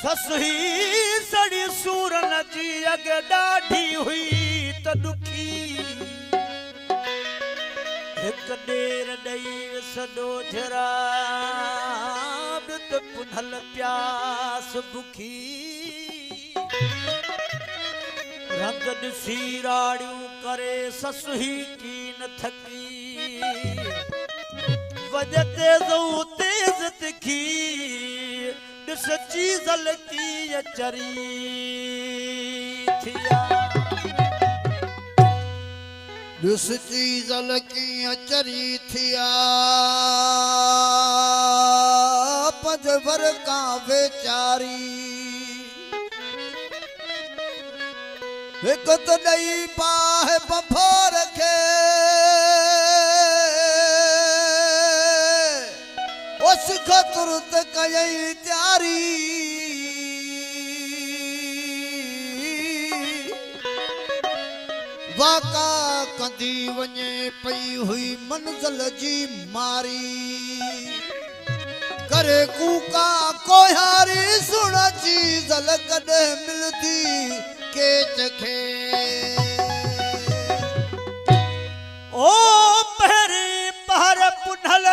ससुही सड़ी सूरन जी अग डाढ़ी हुई त दुखी एक डेर दई सदो जराब त पुनल प्यास बुखी रंग ॾिसी राड़ियूं करे ससुही की न थकी वजते ज़ो तेज तिखी ॾिस चीज़ लकी अचरी थिया ॾिस चीज़ लकी अचरी थिया पंज भर का बेचारी एक तो ॾई पाहे बफोर खे उस तुरत कयई तैयारी वाका कंदी वञे पई हुई मंज़िल जी मारी करे कूका कोहारी सुण चीज़ कॾहिं मिलदी केच खे ओ पहरी पहर पुनल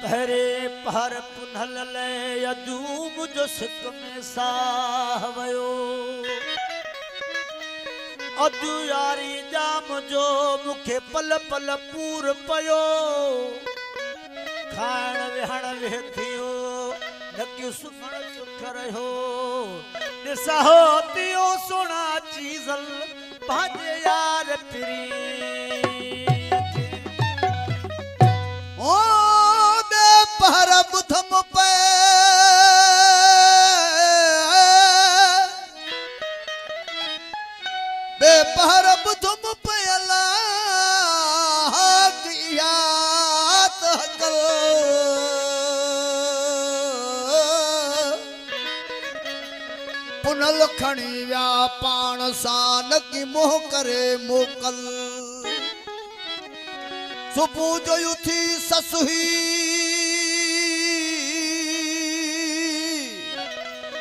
पहरे पहर पुनल यदू मुझो सिक में साह वयो अदू यारी जाम जो मुखे पल पल पूर पयो खाण विहण वेठियो नकी सुखण सुख रहो ॾिसा हो पियो सोना चीज़ल पंहिंजे यार पिरी ओ बे पहर बुधम पे बे पहर बुधम पे अल्लाह की याद हकल पुनल खणी विया पाण सां नकी मोह करे मोकल सुबुह जो उथी ससुही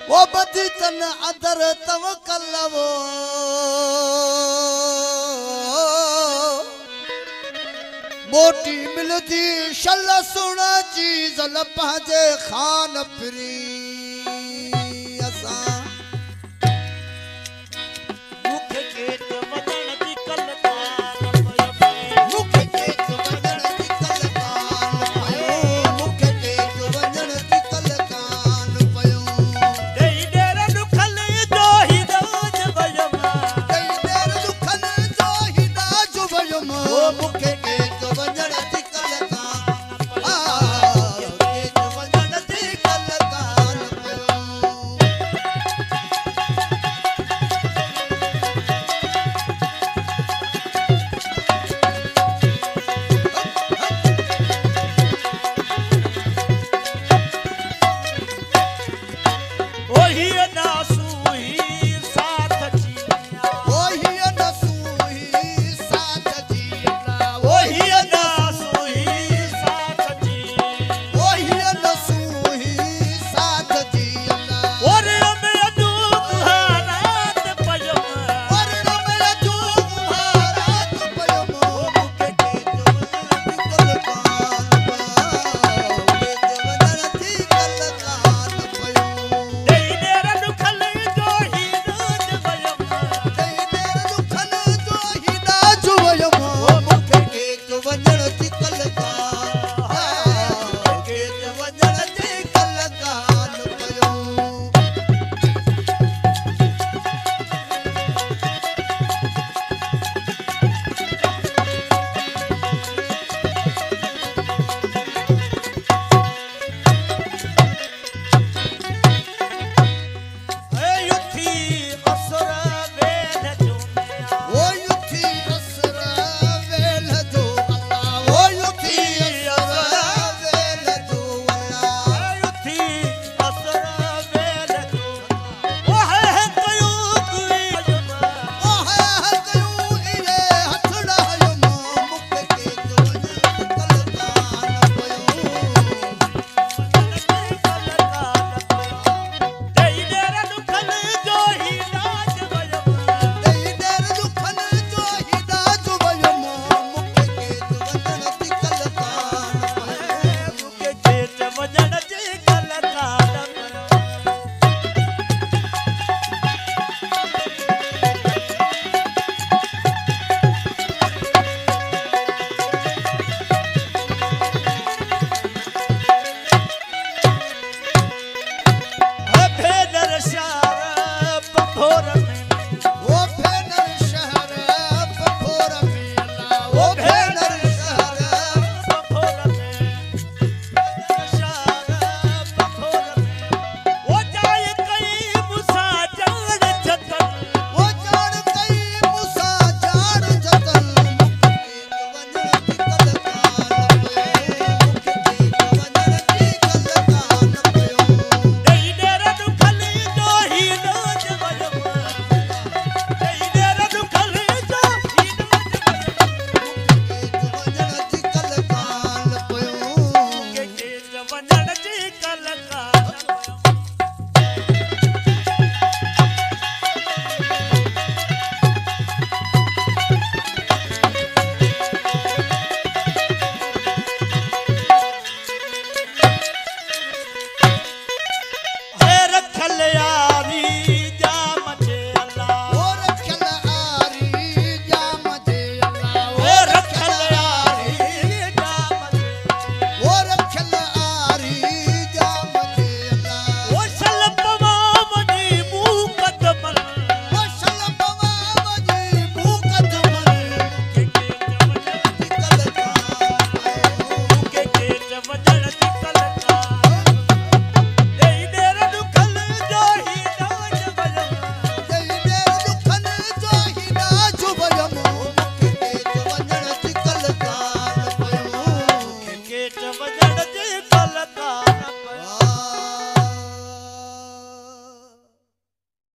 वो बदी तन अदर तवकल वो मोटी मिलदी शल सुण चीज़ ल पंहिंजे खान फिरी असां मुखे केत वदन जी कलकान मुखे केत वञण जी कलकान पयो मुखे केत वञण जी कलकान पयो दई डेर दुखल जो ही दाज वयम कई देर दुखन जो ही दाज वयुम ओ मुखे केत वञण जी कलकान केत वञण जी कलकान घोर